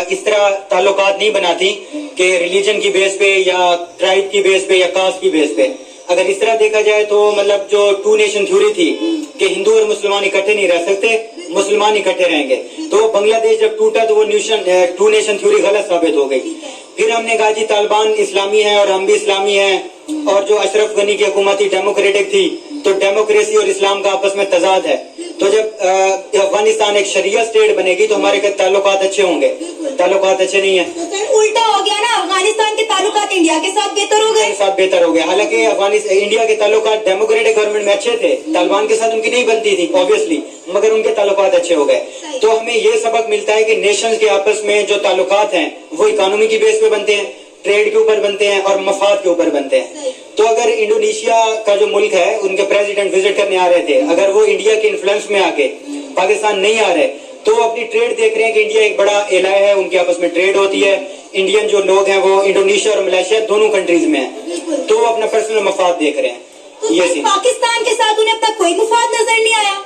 इस तरह ताल्लुकात नहीं बनाती कि रिलीजन की बेस पे या ट्राइब की बेस पे या कास्ट की बेस पे। अगर इस तरह देखा जाए तो मतलब जो टू नेशन थ्योरी थी कि हिंदू और मुसलमान इकट्ठे नहीं रह सकते, मुसलमान इकट्ठे रहेंगे, तो बांग्लादेश जब टूटा तो वो टू नेशन थ्योरी गलत साबित हो गई। फिर हमने कहा जी तालिबान इस्लामी है और हम भी इस्लामी हैं, और जो अशरफ गनी की हुकूमत थी डेमोक्रेटिक थी, तो डेमोक्रेसी और इस्लाम का आपस में तजाद है। तो जब अफगानिस्तान एक शरिया स्टेट बनेगी तो हमारे ताल्लुकात अच्छे होंगे, ताल्लुकात अच्छे नहीं है। तो सर उल्टा हो गया ना, अफगानिस्तान के ताल्लुकात इंडिया के साथ बेहतर हो गए, बेहतर हो गया। हालांकि इंडिया के ताल्लुकात डेमोक्रेटिक गवर्नमेंट में अच्छे थे, तालिबान के साथ उनकी नहीं बनती थी ऑब्वियसली, मगर उनके ताल्लुकात अच्छे हो गए। तो हमें ये सबक मिलता है कि नेशंस के आपस में जो ताल्लुकात हैं वो इकोनॉमी की बेस पे बनते हैं, ट्रेड के ऊपर बनते हैं और मफाद के ऊपर बनते हैं। तो अगर इंडोनेशिया का जो मुल्क है उनके प्रेसिडेंट विजिट करने आ रहे थे, अगर वो इंडिया के इन्फ्लुएंस में आके पाकिस्तान नहीं आ रहे तो वो अपनी ट्रेड देख रहे हैं कि इंडिया एक बड़ा एलाय है, उनके आपस में ट्रेड होती है। इंडियन जो लोग हैं वो इंडोनेशिया और मलेशिया दोनों कंट्रीज में हैं, तो वो अपना पर्सनल मफाद देख रहे हैं। तो ये पाकिस्तान के साथ उन्हें अब तक कोई मुफाद नजर नहीं आया।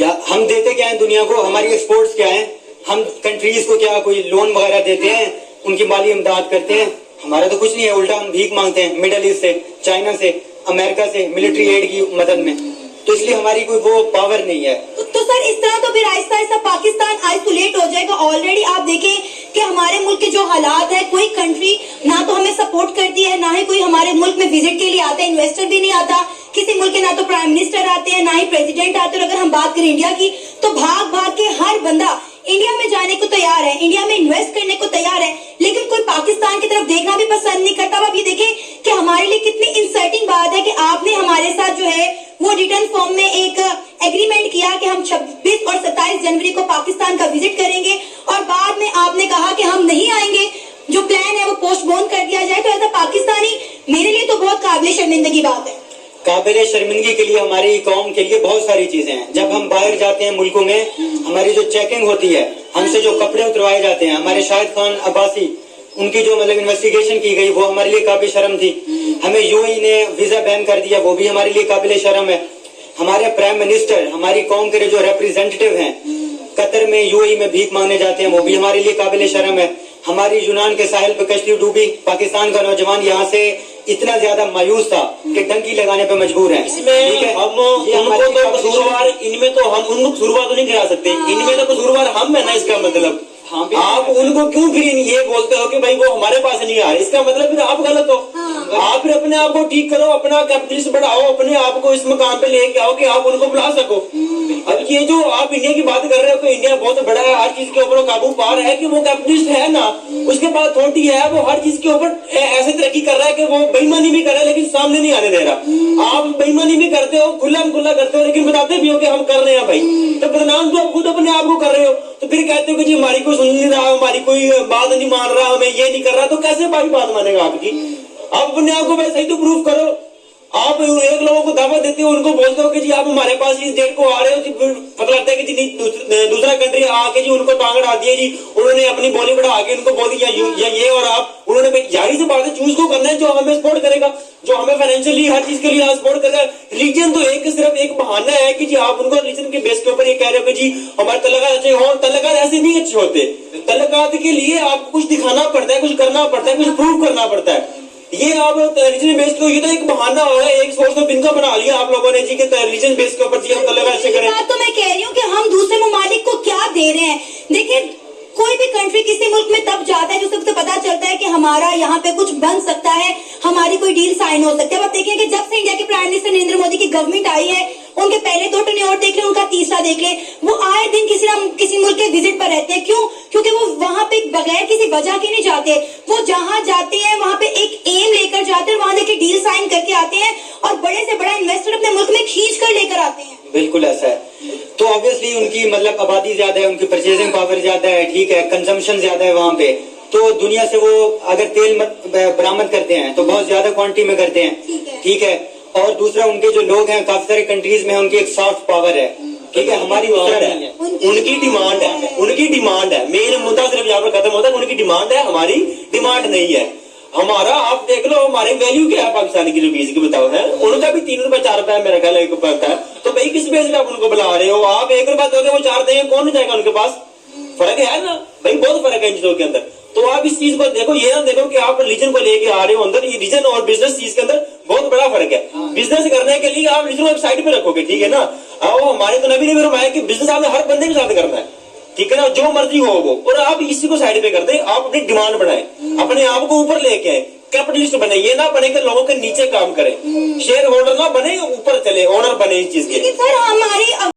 या हम देते क्या है दुनिया को, हमारी एक्सपोर्ट्स क्या है, हम कंट्रीज को क्या कोई लोन वगैरह देते हैं, उनकी माली इमदाद करते हैं? हमारा तो कुछ नहीं है, उल्टा हम भीख मांगते हैं मिडिल ईस्ट से, चाइना से, अमेरिका से मिलिट्री एड की मदद में। तो इसलिए हमारी कोई वो पावर नहीं है। तो सर इस तरह तो फिर आहिस्ता आहिस्ता पाकिस्तान आइसोलेट हो जाएगा। ऑलरेडी आप देखें कि हमारे मुल्क के जो हालात है, कोई कंट्री ना तो हमें सपोर्ट करती है, ना ही कोई हमारे मुल्क में विजिट के लिए आता है, इन्वेस्टर भी नहीं आता किसी मुल्क के, ना तो प्राइम मिनिस्टर आते हैं ना ही प्रेसिडेंट आते हैं। अगर हम बात करें इंडिया की तो भाग भाग के हर बंदा इंडिया में जाने को तैयार है, इंडिया में इन्वेस्ट करने को तैयार है, लेकिन कोई पाकिस्तान की तरफ देखना भी पसंद नहीं करता। अब आप ये देखें कि हमारे लिए कितनी इंसल्टिंग बात है कि आपने हमारे साथ जो है वो रिटर्न फॉर्म में एक एग्रीमेंट किया कि हम 26 और 27 जनवरी को पाकिस्तान का विजिट करेंगे, और बाद में आपने कहा कि हम नहीं आएंगे, जो प्लान है वो पोस्टपोन कर दिया जाए। तो ऐसा पाकिस्तानी मेरे लिए तो बहुत काबिल शर्मिंदगी बात है। काबिल शर्मिंदगी के लिए हमारी कौम के लिए बहुत सारी चीजें हैं। जब हम बाहर जाते हैं मुल्कों में, हमारी जो चेकिंग होती है, हमसे जो कपड़े उतरवाए जाते हैं, हमारे शाहिद खान अब्बासी उनकी जो मतलब इन्वेस्टिगेशन की गई वो हमारे लिए काबिल शर्म थी। हमें यूएई ने वीजा बैन कर दिया, वो भी हमारे लिए काबिल शर्म है। हमारे प्राइम मिनिस्टर हमारी कौम के जो रिप्रेजेंटेटिव हैं कतर में, यूएई में भीख मांगने जाते हैं, वो भी हमारे लिए काबिल शर्म है। हमारी यूनान के साहिल पे कश्ती डूबी, पाकिस्तान का नौजवान यहाँ से इतना ज्यादा मायूस था कि डंकी लगाने पे मजबूर है। इसमें हम उनको तो कसूरवार, इनमें तो हम उनको कसूरवार तो नहीं गिरा सकते, इनमें तो कसूरवार हम है ना। इसका मतलब आप उनको क्यों फिर ये बोलते हो कि भाई वो हमारे पास नहीं आ रहे, इसका मतलब फिर आप गलत हो। आप फिर अपने आप को ठीक करो, अपना कैपिटलिस्ट बढ़ाओ, अपने आप को इस मकाम पे लेके आओ कि आप उनको बुला सको। अब ये जो आप इंडिया की बात कर रहे हो कि इंडिया बहुत बड़ा है, हर चीज के ऊपर काबू पा रहा है, कि वो कैपिटलिस्ट है ना, उसके पास अथॉरिटी है, वो हर चीज के ऊपर ऐसे तरक्की कर रहा है कि वो बेईमानी भी कर रहा है लेकिन सामने नहीं आने दे रहा। आप बेईमानी भी करते हो, खुला करते हो, लेकिन बताते भी हो कि हम कर रहे हैं भाई, तो बदनाम तो आप खुद अपने आप को कर रहे हो। तो फिर कहते हो कि जी हमारी कोई सुन नहीं रहा, हमारी कोई बात नहीं मान रहा, हमें ये नहीं कर रहा, तो कैसे भाई बात मानेगा आपकी? आप अपने आप को वैसे ही तो प्रूफ करो। आप एक लोगों को दावा देते हो, उनको बोलते हो कि जी आप हमारे पास इस डेट को आ रहे हो, पता लगता है कि जी दूसरा कंट्री आके जी उनको टांग अड़ा दिया, जी उन्होंने अपनी बोली बढ़ा के उनको बोली या ये, और आप उन्होंने जाहिर सी बात है चूज को करना है जो हमें सपोर्ट करेगा, जो हमें फाइनेंशियली हर चीज के लिए सपोर्ट करेगा। रिलीजन तो सिर्फ एक बहाना है कि जी आप उनको रिलीजन के बेस के ऊपर ये कह रहे हो कि जी हमारे तल्लुकात अच्छे हो। तल्लुकात ऐसे नहीं अच्छे होते, तल्लुकात के लिए आपको कुछ दिखाना पड़ता है, कुछ करना पड़ता है, कुछ प्रूव करना पड़ता है। ये आप रिलीजन बेस को, ये तो एक बहाना होगा, एक सोर्स तो बिनका बना लिया आप लोगों ने जी के रिलीजन बेस के ऊपर जी हम तल्लुकात अच्छे करें। बात तो मैं कह रही हूँ कि हम दूसरे ममालिक को क्या दे रहे हैं। देखिए कोई भी कंट्री किसी मुल्क में तब जाता है जिसको पता चलता है कि हमारा यहाँ पे कुछ बन सकता है, हमारी कोई डील साइन हो सकती है। अब आप देखें कि जब से इंडिया के प्राइम मिनिस्टर नरेंद्र मोदी की गवर्नमेंट आई है, उनके पहले 2 टर्न देख ले, उनका तीसरा देख ले, वो आए दिन किसी ना किसी मुल्क के विजिट पर रहते हैं। क्यों? क्योंकि वो वहाँ पे बगैर किसी वजह के नहीं जाते, वो जहाँ जाते हैं वहाँ पे एक एम लेकर जाते हैं, वहाँ देखिए डील साइन करके आते हैं और बड़े से बड़ा इन्वेस्टर अपने मुल्क में खींच कर लेकर आते हैं। बिल्कुल ऐसा है। तो ऑब्वियसली उनकी मतलब आबादी ज्यादा है, उनकी परचेजिंग पावर ज्यादा है, ठीक है, कंजम्पशन ज्यादा है वहाँ पे, तो दुनिया से वो अगर तेल बरामद करते हैं तो बहुत ज्यादा क्वांटिटी में करते हैं, ठीक है। और दूसरा उनके जो लोग हैं काफी सारे कंट्रीज में उनकी एक सॉफ्ट पावर है, ठीक है, हमारी डिमांड है, उनकी डिमांड है, उनकी डिमांड है। मेन मुद्दा सिर्फ यहाँ पर खत्म होता है, उनकी डिमांड है, हमारी डिमांड नहीं है। हमारा आप देख लो हमारे वैल्यू क्या है पाकिस्तानी की रुपीज की, बताओ है, उनका भी 3 रुपए 4 रुपए मेरा ख्याल है, तो भाई किस बेस पे आप उनको बुला रहे हो? आप 1 रुपया दोगे वो 4 देंगे, कौन जाएगा उनके पास? فرق ہے نا بھائی, بہت فرق ہے ان چیزوں کے اندر. تو آپ اس چیز کو دیکھو, یہ نہ دیکھو کہ آپ ریلیجن کو لے کے آ رہے ہو اندر. یہ ریلیجن اور بزنس چیز کے اندر بہت بڑا فرق ہے. بزنس کرنے کے لیے آپ ریلیجن کو ایک سائڈ پہ رکھو گے, ٹھیک ہے نا. وہ ہمارے تو نبی نے بھی فرمایا کہ بزنس آپ نے ہر بندے کے ساتھ کرنا ہے, ٹھیک ہے نا, جو مرضی ہو وہ. اور آپ اسی کو سائڈ پہ کر دیں, آپ اپنی ڈیمانڈ بڑھائیں, اپنے آپ کو اوپر لے کے آئیں, کیپٹلسٹ بنے. یہ نہ بنے کہ لوگوں کے نیچے کام کریں, شیئر ہولڈر نہ بنے, اوپر چلے, اونر بنے اس چیز کے. سر ہماری